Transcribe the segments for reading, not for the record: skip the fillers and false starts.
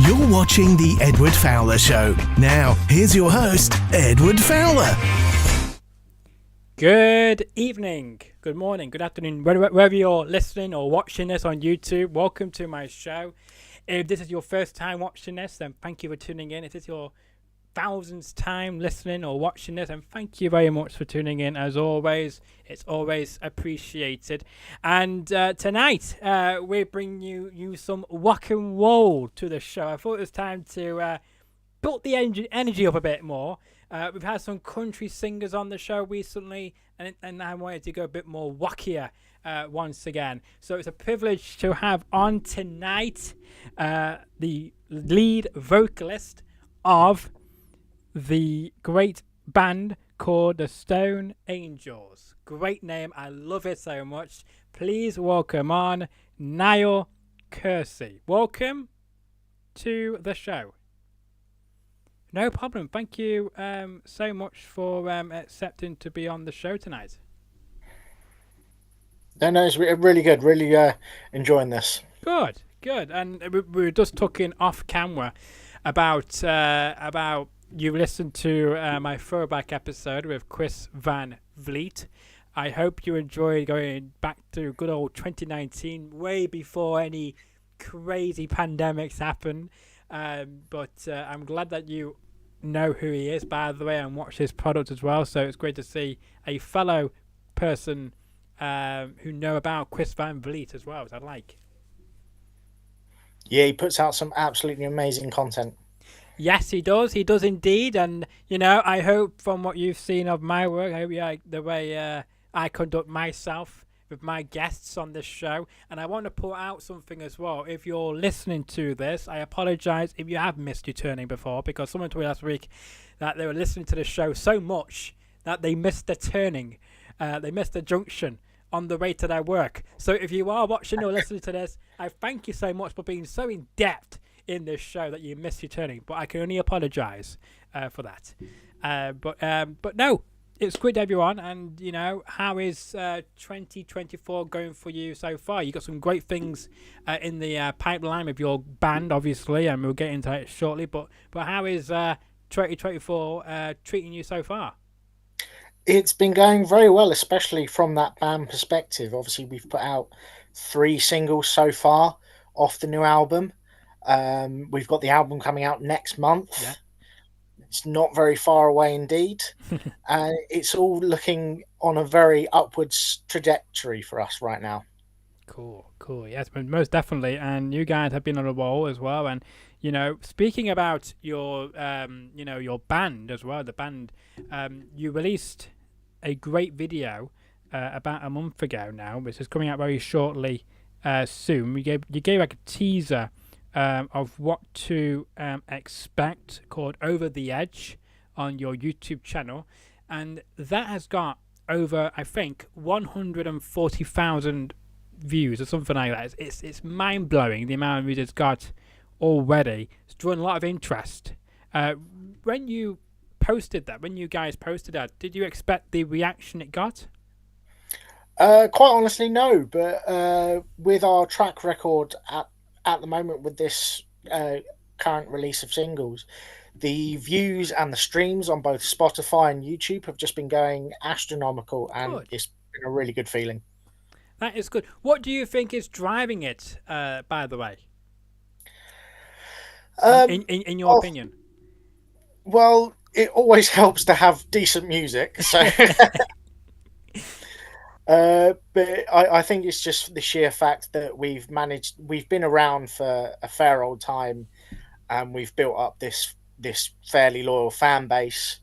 You're watching The Edward Fowler Show. Now, here's your host, Edward Fowler. Good evening, good morning, good afternoon, wherever you're listening or watching this on YouTube. Welcome to my show. If this is your first time watching this, then thank you for tuning in. If this is your thousandth time listening or watching this, and thank you very much for tuning in. As always, it's always appreciated. And tonight we bring you some rock and roll to the show. I thought it was time to build the energy up a bit more. We've had some country singers on the show recently, and I wanted to go a bit more rockier once again. So it's a privilege to have on tonight the lead vocalist of the great band called the Stone Angels. Great name. I love it so much. Please welcome on Niall Kersey. Welcome to the show. No problem. Thank you so much for accepting to be on the show tonight. No, it's really good. Really enjoying this. Good. And we were just talking off camera about you listened to my throwback episode with Chris Van Vliet. I hope you enjoyed going back to good old 2019, way before any crazy pandemics happened. But I'm glad that you know who he is, by the way, and watch his product as well. So it's great to see a fellow person who know about Chris Van Vliet as well, which I like. Yeah, he puts out some absolutely amazing content. Yes, he does. He does indeed. And, you know, I hope from what you've seen of my work, I hope you like the way I conduct myself with my guests on this show. And I want to put out something as well. If you're listening to this, I apologize if you have missed your turning before, because someone told me last week that they were listening to the show so much that they missed the turning. They missed the junction on the way to their work. So if you are watching or listening to this, I thank you so much for being so in-depth in this show that you missed your turning, but I can only apologize for that. But no, it's good to have you on. And you know, how is 2024 going for you so far? You got some great things in the pipeline with your band, obviously, and we'll get into it shortly. But how is 2024 treating you so far? It's been going very well, especially from that band perspective. Obviously, we've put out 3 singles so far off the new album. We've got the album coming out next month. Yeah. It's not very far away indeed. It's all looking on a very upwards trajectory for us right now. Cool. Yes, most definitely. And you guys have been on a roll as well. And, you know, speaking about your, your band as well, the band, you released a great video about a month ago now, which is coming out very shortly soon. You gave like a teaser of what to expect, called Over the Edge, on your YouTube channel, and that has got over, I think, 140,000 views or something like that. It's mind-blowing the amount of views it's got already. It's drawn a lot of interest. When you guys posted that, did you expect the reaction it got? Quite honestly, no, but with our track record at the moment with this current release of singles, the views and the streams on both Spotify and YouTube have just been going astronomical, and it's been a really good feeling. That is good. What do you think is driving it, by the way? In your opinion? Well, it always helps to have decent music, so... but I think it's just the sheer fact that we've been around for a fair old time, and we've built up this fairly loyal fan base,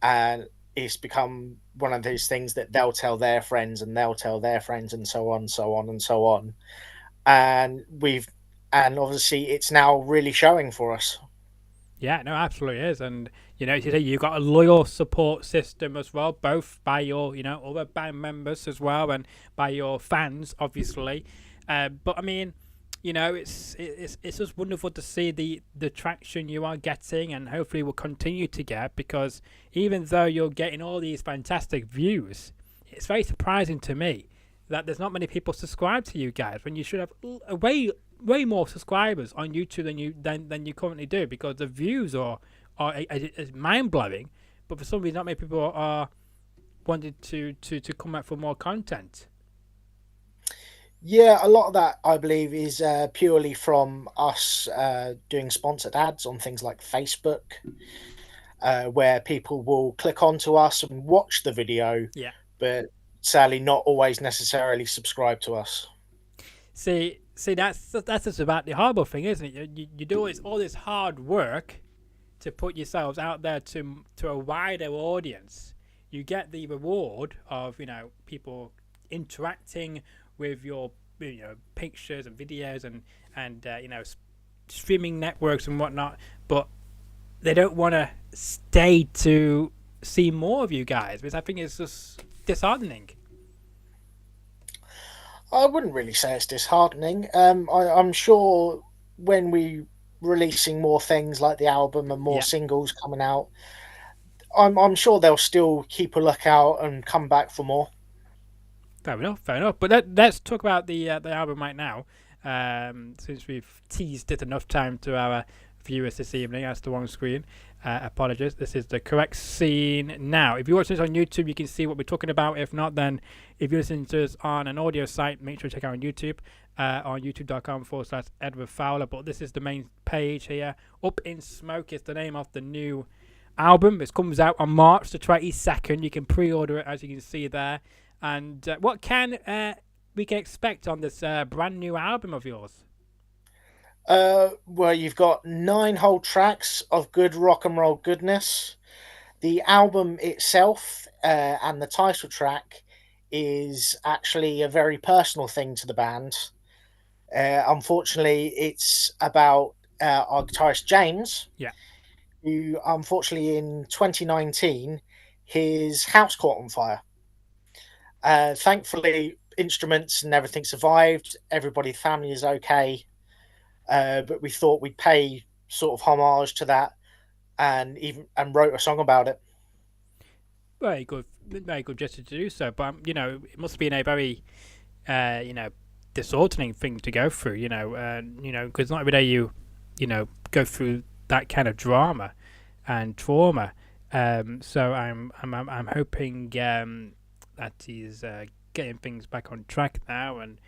and it's become one of those things that they'll tell their friends and they'll tell their friends, and so on, so on, and so on. And obviously it's now really showing for us. Yeah, no, absolutely is. And, you know, you've got a loyal support system as well, both by your, other band members as well, and by your fans, obviously. But I mean, it's just wonderful to see the traction you are getting, and hopefully will continue to get, because even though you're getting all these fantastic views, it's very surprising to me that there's not many people subscribe to you guys when you should have way way more subscribers on YouTube than you currently do, because the views are mind blowing. But for some reason, not many people are wanted to come out for more content. Yeah, a lot of that, I believe, is purely from us doing sponsored ads on things like Facebook, where people will click onto us and watch the video, Yeah. but sadly not always necessarily subscribe to us. See, that's just about the horrible thing, isn't it? You do all this hard work to put yourselves out there to a wider audience. You get the reward of people interacting with your pictures and videos and streaming networks and whatnot, but they don't want to stay to see more of you guys, which I think is just disheartening. I wouldn't really say it's disheartening. I'm sure when we releasing more things like the album and more singles coming out, I'm sure they'll still keep a lookout and come back for more. Fair enough. But let's talk about the album right now, since we've teased it enough time to our viewers this evening. That's the wrong screen. Apologies. This is the correct scene now. If you watch this on YouTube, you can see what we're talking about. If not, then if you're listening to us on an audio site, make sure to check out on YouTube, on youtube.com/Edward Fowler. But this is the main page here. Up in Smoke is the name of the new album. It comes out on March the 22nd. You can pre-order it, as you can see there. And what can we can expect on this brand new album of yours? Well, you've got 9 whole tracks of good rock and roll goodness. The album itself and the title track is actually a very personal thing to the band. Unfortunately, it's about our guitarist James, who unfortunately in 2019 his house caught on fire. Thankfully, instruments and everything survived. Everybody's family is okay. But we thought we'd pay sort of homage to that, and wrote a song about it. Very good gesture to do so. But it must have been a very disheartening thing to go through. Because not every day you go through that kind of drama and trauma. So I'm hoping that he's getting things back on track now, and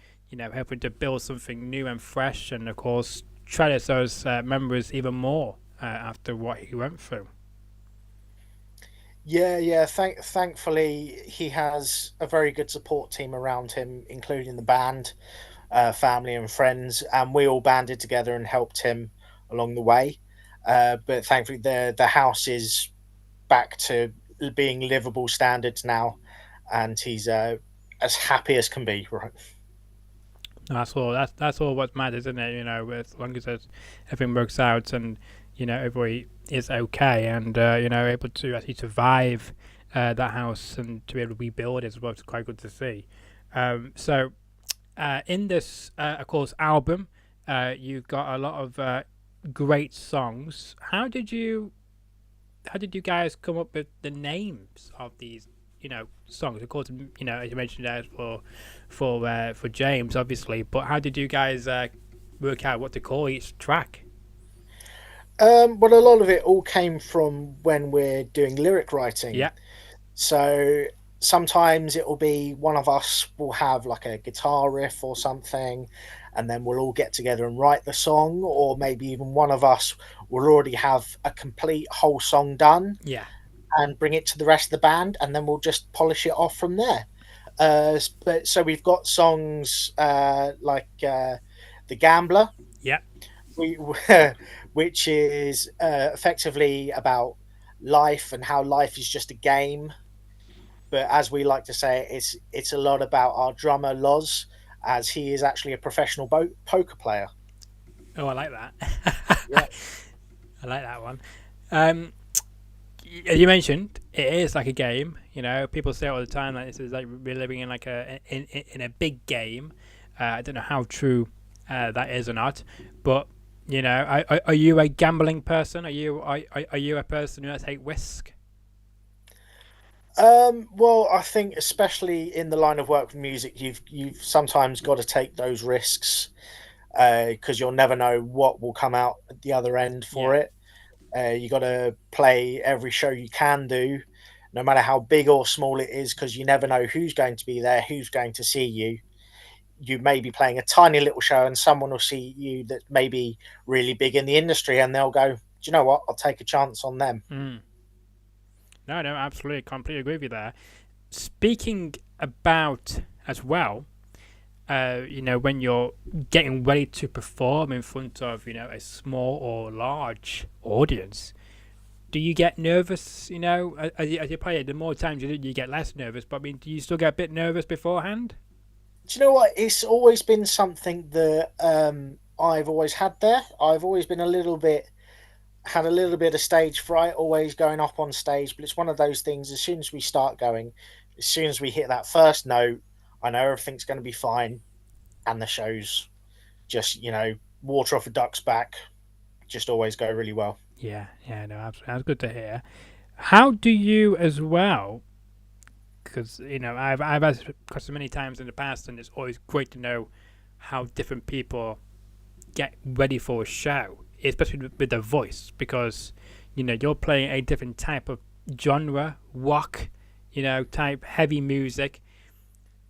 hoping to build something new and fresh, and of course cherish those members even more after what he went through. Yeah. Thankfully, he has a very good support team around him, including the band, family and friends, and we all banded together and helped him along the way. But thankfully, the house is back to being livable standards now, and he's as happy as can be. Right. That's all what matters, isn't it? As long as everything works out and everybody is okay, and able to actually survive that house and to be able to rebuild it as well. It's quite good to see. So in this, of course, album, you've got a lot of great songs. How did you guys come up with the names of these songs? Of course, as you mentioned, that for James, obviously. But how did you guys work out what to call each track? Well, a lot of it all came from when we're doing lyric writing. Yeah. So sometimes it will be one of us will have like a guitar riff or something, and then we'll all get together and write the song, or maybe even one of us will already have a complete whole song done. Yeah. And bring it to the rest of the band, and then we'll just polish it off from there. But so we've got songs like The Gambler, yeah, which is effectively about life and how life is just a game. But as we like to say, it's a lot about our drummer Loz, as he is actually a professional poker player. Oh, I like that. Yeah. I like that one. As you mentioned, it is like a game. People say all the time that this is like we're living in like in a big game. I don't know how true that is or not, but are you a gambling person? Are you a person who takes risk? Well, I think especially in the line of work with music, you've sometimes got to take those risks. because you'll never know what will come out at the other end for it. You got to play every show you can do, no matter how big or small it is, because you never know who's going to be there, who's going to see you. You may be playing a tiny little show and someone will see you that may be really big in the industry and they'll go, do you know what? I'll take a chance on them. No, absolutely. Completely agree with you there. Speaking about as well, when you're getting ready to perform in front of, a small or large audience, do you get nervous, as you play it? The more times you do, you get less nervous. But, do you still get a bit nervous beforehand? Do you know what? It's always been something that I've always had there. I've always been had a little bit of stage fright, always going up on stage. But it's one of those things, as soon as we start going, as soon as we hit that first note, I know everything's going to be fine. And the shows just, water off a duck's back, just always go really well. Yeah, no, absolutely. That's good to hear. How do you as well... Because I've asked questions many times in the past, and it's always great to know how different people get ready for a show, especially with their voice. Because you're playing a different type of genre, rock, type heavy music.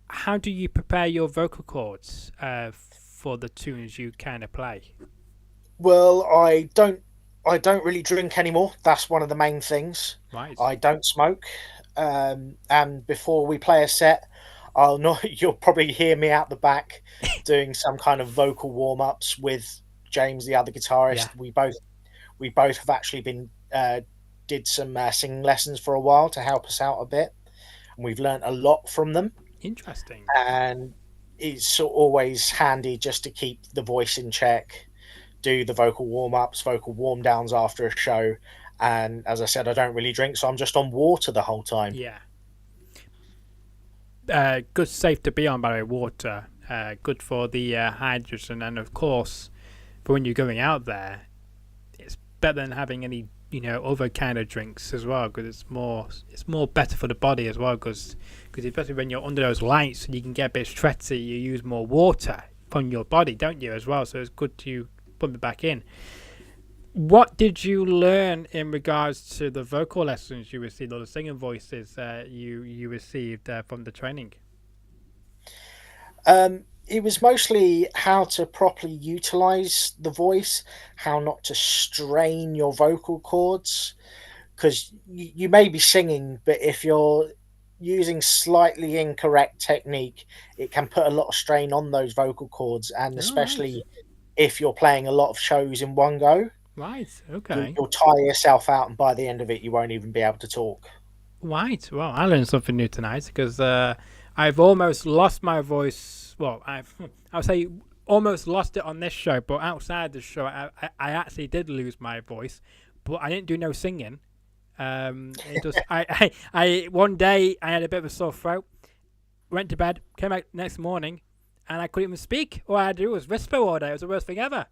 How do you prepare your vocal cords for the tunes you kind of play? Well, I don't really drink anymore. That's one of the main things. Right. I don't smoke. And before we play a set, you'll probably hear me out the back doing some kind of vocal warm-ups with James, the other guitarist. Yeah. We both have actually been did some singing lessons for a while to help us out a bit, and we've learnt a lot from them. Interesting. And it's always handy just to keep the voice in check, do the vocal warm-ups, vocal warm-downs after a show. And as I said, I don't really drink, so I'm just on water the whole time. Yeah. Good, safe to be on, by the way, water. Good for the hydration, and of course, for when you're going out there, it's better than having any, other kind of drinks as well, because it's more better for the body as well, because especially when you're under those lights and you can get a bit sweaty, you use more water from your body, don't you, as well? So it's good to pump it back in. What did you learn in regards to the vocal lessons you received, or the singing voices you received from the training? It was mostly how to properly utilize the voice, how not to strain your vocal cords, because you may be singing, but if you're using slightly incorrect technique, it can put a lot of strain on those vocal cords, and especially if you're playing a lot of shows in one go. Right, okay. You'll tire yourself out, and by the end of it, you won't even be able to talk. Right, well, I learned something new tonight, because I've almost lost my voice. Well, I would say almost lost it on this show, but outside the show, I actually did lose my voice, but I didn't do no singing. It just, I one day I had a bit of a sore throat, went to bed, came out next morning, and I couldn't even speak. All I had to do was whisper all day. It was the worst thing ever.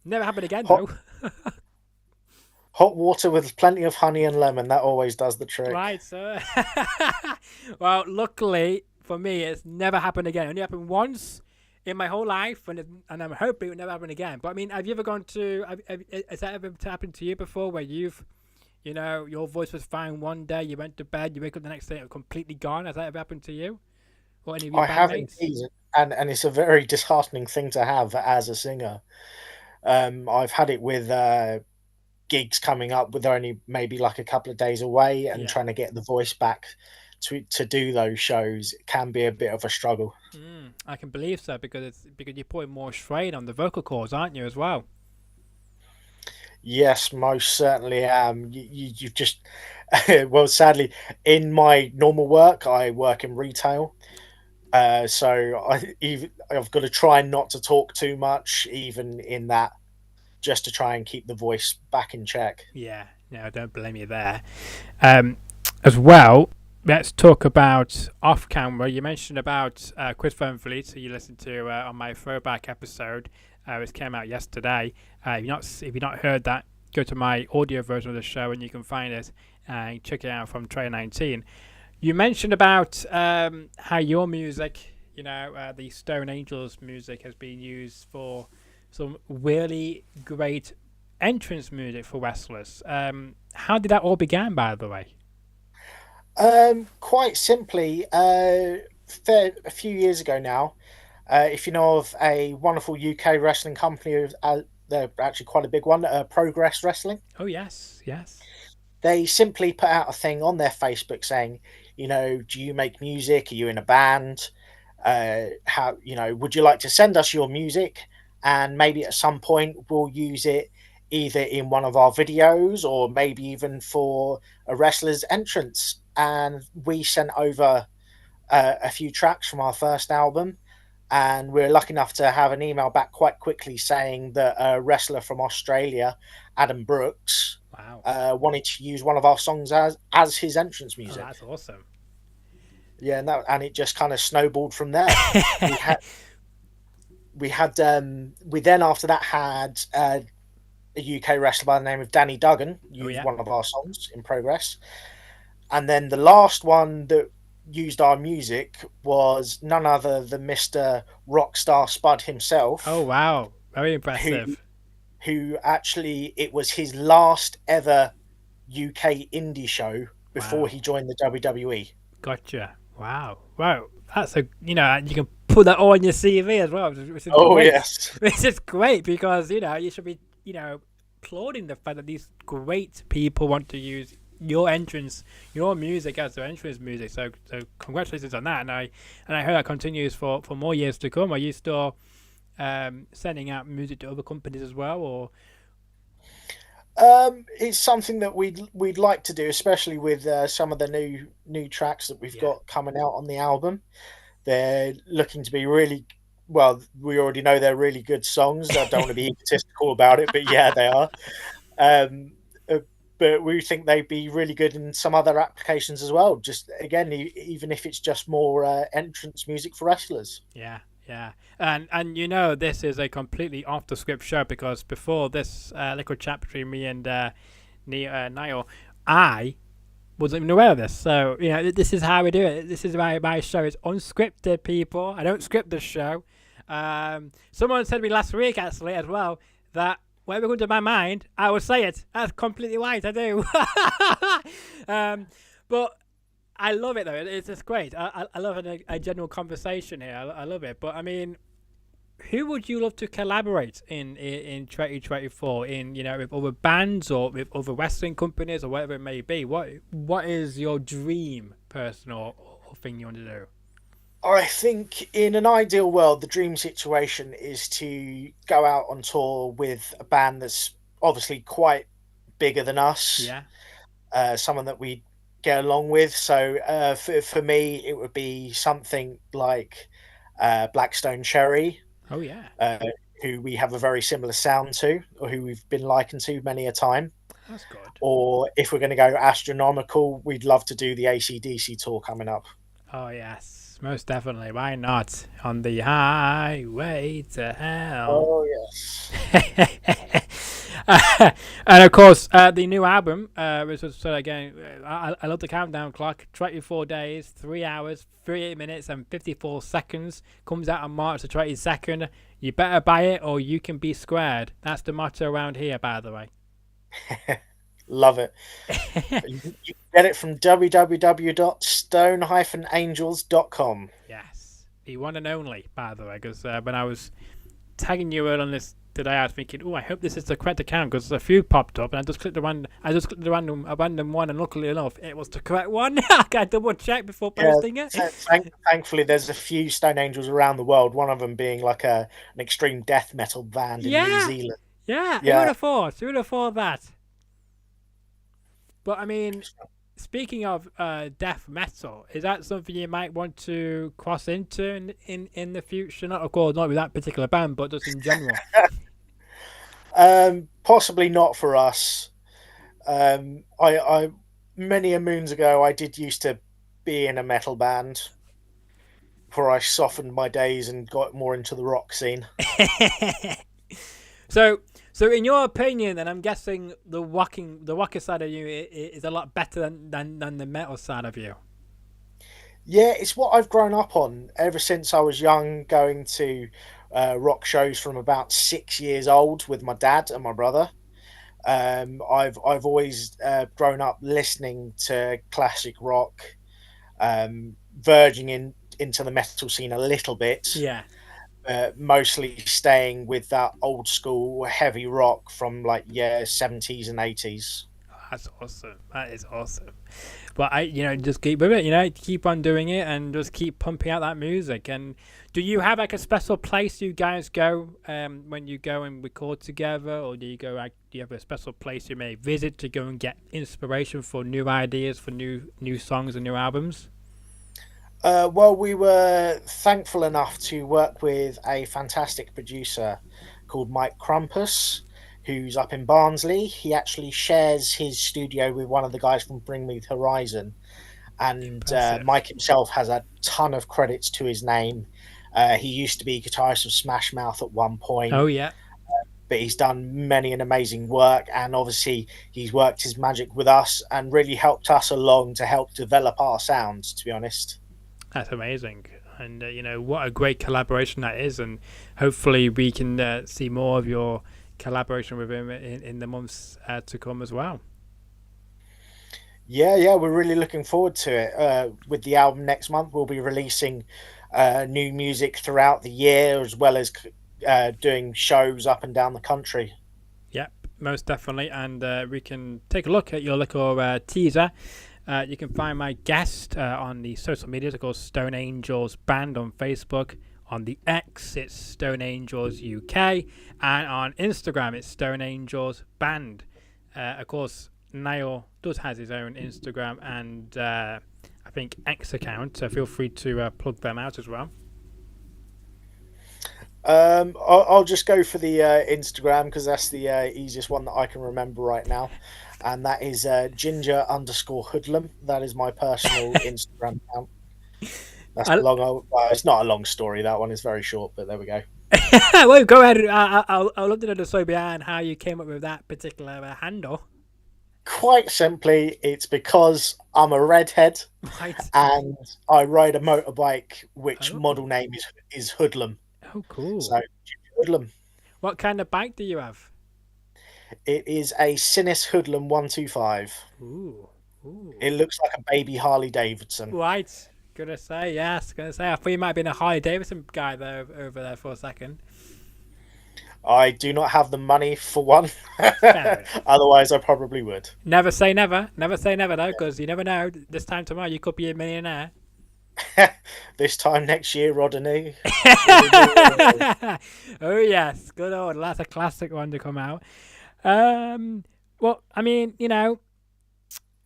Never happened again, though. Hot water with plenty of honey and lemon, that always does the trick. Right, so... Well, luckily for me, it's never happened again. It only happened once in my whole life, and I'm hoping it will never happen again. But, have you ever gone to... Has that ever happened to you before, where you've... your voice was fine one day, you went to bed, you wake up the next day, it was completely gone? Has that ever happened to you? Or any of your I have indeed, and it's a very disheartening thing to have as a singer. I've had it with gigs coming up with only maybe like a couple of days away, and trying to get the voice back to do those shows can be a bit of a struggle. I can believe so, because you're putting more strain on the vocal cords, aren't you, as well? Yes, most certainly am. You've just well, sadly, in my normal work, I work in retail. So I've got to try not to talk too much, even in that, just to try and keep the voice back in check. Yeah, no, don't blame you there. As well, let's talk about off camera. You mentioned about Chris Van Vliet, who you listened to on my throwback episode, which came out yesterday. If you've not heard that, go to my audio version of the show and you can find it and check it out from 2019. You mentioned about how your music the Stone Angels music has been used for some really great entrance music for wrestlers. How did that all begin, by the way? Quite simply, a few years ago now, if you know of a wonderful UK wrestling company, they're actually quite a big one, Progress Wrestling. Oh yes, yes. They simply put out a thing on their Facebook saying, do you make music? Are you in a band? Would you like to send us your music? And maybe at some point we'll use it either in one of our videos or maybe even for a wrestler's entrance. And we sent over a few tracks from our first album. And we're lucky enough to have an email back quite quickly saying that a wrestler from Australia, Adam Brooks, wanted to use one of our songs as his entrance music. Oh, that's awesome. Yeah, and it just kind of snowballed from there. we then after that had a UK wrestler by the name of Danny Duggan use one of our songs in Progress, and then the last one that used our music was none other than Mr. Rockstar Spud himself. Oh wow, very impressive. Who actually, it was his last ever UK indie show before he joined the WWE. Gotcha. Wow. That's you can put that all on your CV as well. Which is great. Yes. Which is great because you should be applauding the fact that these great people want to use your music as their entrance music. So congratulations on that. And I hope that continues for more years to come. Are you still sending out music to other companies as well, or? It's something that we'd like to do, especially with some of the new tracks that we've got coming out on the album. They're looking to be really well. We already know they're really good songs. I don't want to be egotistical about it, but yeah, they are. But we think they'd be really good in some other applications as well. Just again, even if it's just more entrance music for wrestlers. Yeah. And this is a completely off the script show because before this little chat between me and Niall, I wasn't even aware of this. So this is how we do it. This is my show is unscripted, people. I don't script this show. Someone said to me last week actually as well that whatever comes to my mind, I will say it. That's completely right. I do. But I love it though. It's just great. I love a general conversation here. I love it. But I mean, who would you love to collaborate in 2024 with other bands or with other wrestling companies or whatever it may be? What is your dream person or thing you want to do? I think in an ideal world, the dream situation is to go out on tour with a band that's obviously quite bigger than us. Yeah. Someone that we get along with. So for me, it would be something like Blackstone Cherry. Oh yeah. Who we have a very similar sound to, or who we've been likened to many a time. That's good. Or if we're going to go astronomical, we'd love to do the AC/DC tour coming up. Oh yes. Most definitely. Why not? On the highway to hell. Oh, yes. And of course, the new album, which was again, I love the countdown clock. 24 days, 3 hours, 38 minutes, and 54 seconds. Comes out on March the 22nd. You better buy it or you can be squared. That's the motto around here, by the way. Love it. You can get it from www.stone-angels.com. Yes, the one and only, by the way, because when I was tagging you on this today, I was thinking, I hope this is the correct account because a few popped up, and I just clicked a random one, and luckily enough, it was the correct one. I got to double check before posting it. Thankfully, there's a few Stone Angels around the world. One of them being like an extreme death metal band in New Zealand. Yeah. Who would have thought? Who would have thought that? But I mean, speaking of death metal, is that something you might want to cross into in the future? Not, of course, not with that particular band, but just in general. Possibly not for us. I many a moons ago, I did used to be in a metal band, before I softened my days and got more into the rock scene. So in your opinion, then I'm guessing the rocker side of you is a lot better than the metal side of you. Yeah, it's what I've grown up on ever since I was young, going to rock shows from about 6 years old with my dad and my brother. I've always grown up listening to classic rock, verging into the metal scene a little bit, Yeah. mostly staying with that old school heavy rock from like 70s and 80s. That's awesome. That is awesome. But just keep with it. Keep on doing it and just keep pumping out that music. And do you have like a special place you guys go when you go and record together, or do you go like do you have a special place you may visit to go and get inspiration for new ideas for new songs and new albums? Well, we were thankful enough to work with a fantastic producer called Mike Crumpus, who's up in Barnsley. He actually shares his studio with one of the guys from Bring Me the Horizon. And Mike himself has a ton of credits to his name. He used to be guitarist of Smash Mouth at one point. Oh, yeah. But he's done many and amazing work. And obviously, he's worked his magic with us and really helped us along to help develop our sounds, to be honest. That's amazing. And, what a great collaboration that is. And hopefully we can see more of your collaboration with him in the months to come as well. Yeah, we're really looking forward to it. With the album next month, we'll be releasing new music throughout the year, as well as doing shows up and down the country. Yep, most definitely. And we can take a look at your little teaser. You can find my guest on the social media. It's called Stone Angels Band on Facebook. On the X, it's Stone Angels UK. And on Instagram, it's Stone Angels Band. Of course, Niall does has his own Instagram and I think X account. So feel free to plug them out as well. I'll just go for the Instagram because that's the easiest one that I can remember right now. And that is ginger_hoodlum. That is my personal Instagram account. That's it's not a long story. That one is very short, but there we go. Well, go ahead. I'd love to know the story behind how you came up with that particular handle. Quite simply, it's because I'm a redhead, right, and I ride a motorbike, which model name is Hoodlum. Oh, cool. So, Hoodlum. What kind of bike do you have? It is a Sinus Hoodlum 125. Ooh. It looks like a baby Harley Davidson. Right. Gonna say. I thought you might have been a Harley Davidson guy there over there for a second. I do not have the money for one. Otherwise, I probably would. Never say never. Never say never, though, because you never know. This time tomorrow, you could be a millionaire. This time next year, Rodney. Oh, yes. Good old. That's a classic one to come out. Well, I mean,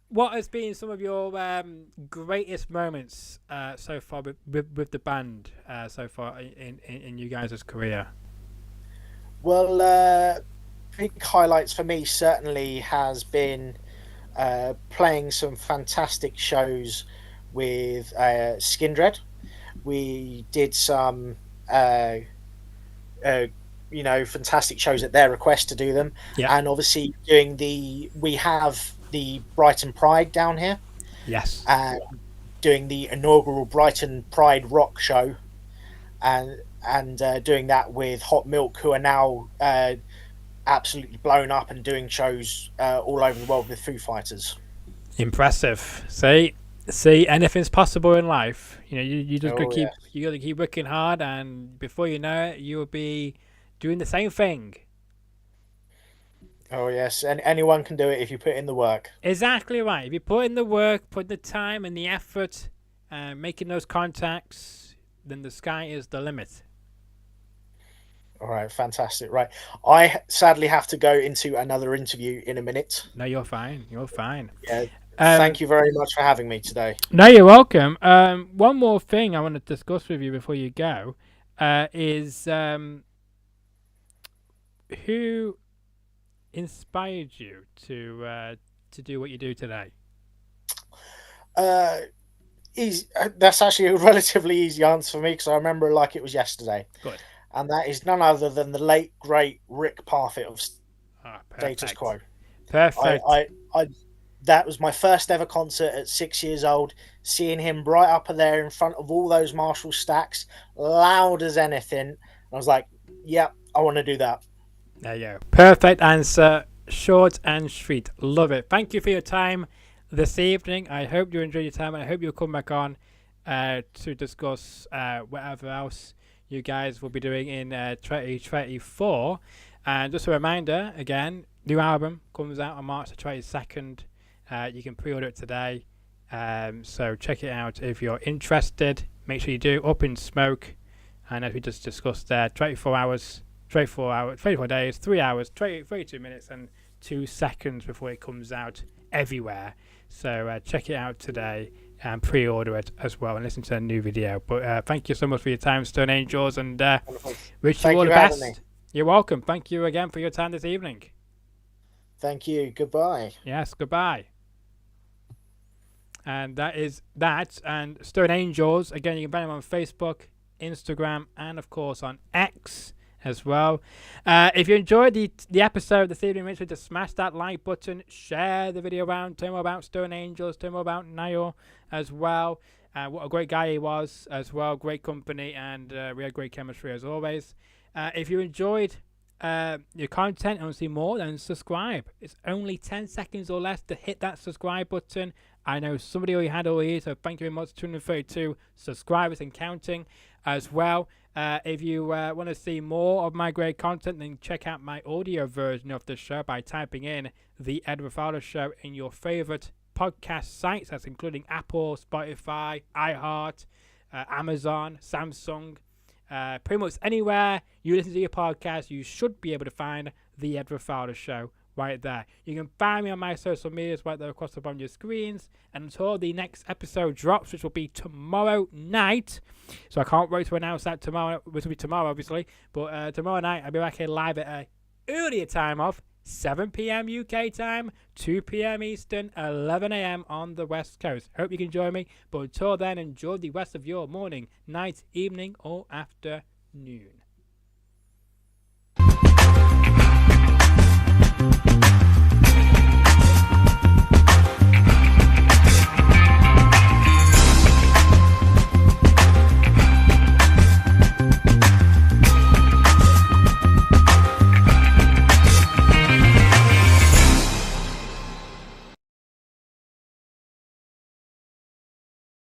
what has been some of your greatest moments so far with the band so far in you guys' career? Well, big highlights for me certainly has been playing some fantastic shows with Skindred. We did some, fantastic shows at their request to do them. Yeah. And obviously we have the Brighton Pride down here. Yes. And doing the inaugural Brighton Pride rock show. And doing that with Hot Milk, who are now absolutely blown up and doing shows all over the world with Foo Fighters. Impressive. See, anything's possible in life. You just you got to keep working hard, and before you know it, you'll be doing the same thing. Oh yes, and anyone can do it if you put in the work. Exactly right. If you put in the work, put the time and the effort, making those contacts, then the sky is the limit. All right, fantastic. Right, I sadly have to go into another interview in a minute. No, you're fine. You're fine. Yeah. Thank you very much for having me today. No, you're welcome. One more thing I want to discuss with you before you go is who inspired you to do what you do today? That's actually a relatively easy answer for me because I remember it like it was yesterday. Good. And that is none other than the late, great Rick Parfitt of Status Quo. Perfect. that was my first ever concert at 6 years old. Seeing him right up there in front of all those Marshall stacks, loud as anything. I was like, "Yeah, I want to do that." There you go. Perfect answer. Short and sweet. Love it. Thank you for your time this evening. I hope you enjoyed your time, and I hope you'll come back on to discuss whatever else you guys will be doing in 2024. And just a reminder, again, new album comes out on March the 22nd. You can pre-order it today. So check it out if you're interested. Make sure you do. Up in Smoke. And as we just discussed there, 24 days, 3 hours, 32 minutes and 2 seconds before it comes out everywhere. So check it out today and pre-order it as well and listen to a new video. But thank you so much for your time, Stone Angels, and wish you all the best. You're welcome. Thank you again for your time this evening. Thank you. Goodbye. Yes, goodbye. And that is that. And Stone Angels, again, you can find them on Facebook, Instagram, and of course on X as well. If you enjoyed the episode this evening, make sure to smash that like button, share the video around, tell more about Stone Angels, tell more about Niall as well. What a great guy he was as well, great company, and we had great chemistry as always. If you enjoyed your content and want to see more, then subscribe. It's only 10 seconds or less to hit that subscribe button. I know somebody already had all here, so thank you very much. 232 subscribers and counting as well. If you want to see more of my great content, then check out my audio version of the show by typing in The Edward Fowler Show in your favorite podcast sites. That's including Apple, Spotify, iHeart, Amazon, Samsung. Pretty much anywhere you listen to your podcast, you should be able to find The Edward Fowler Show right there. You can find me on my social medias right there across upon your screens. And until the next episode drops, which will be tomorrow night, so I can't wait to announce that tomorrow, which will be tomorrow obviously, but tomorrow night I'll be back here live at an earlier time of 7 p.m. UK time, 2 p.m. Eastern, 11 a.m. on the West Coast. Hope you can join me, but until then, enjoy the rest of your morning, night, evening, or afternoon.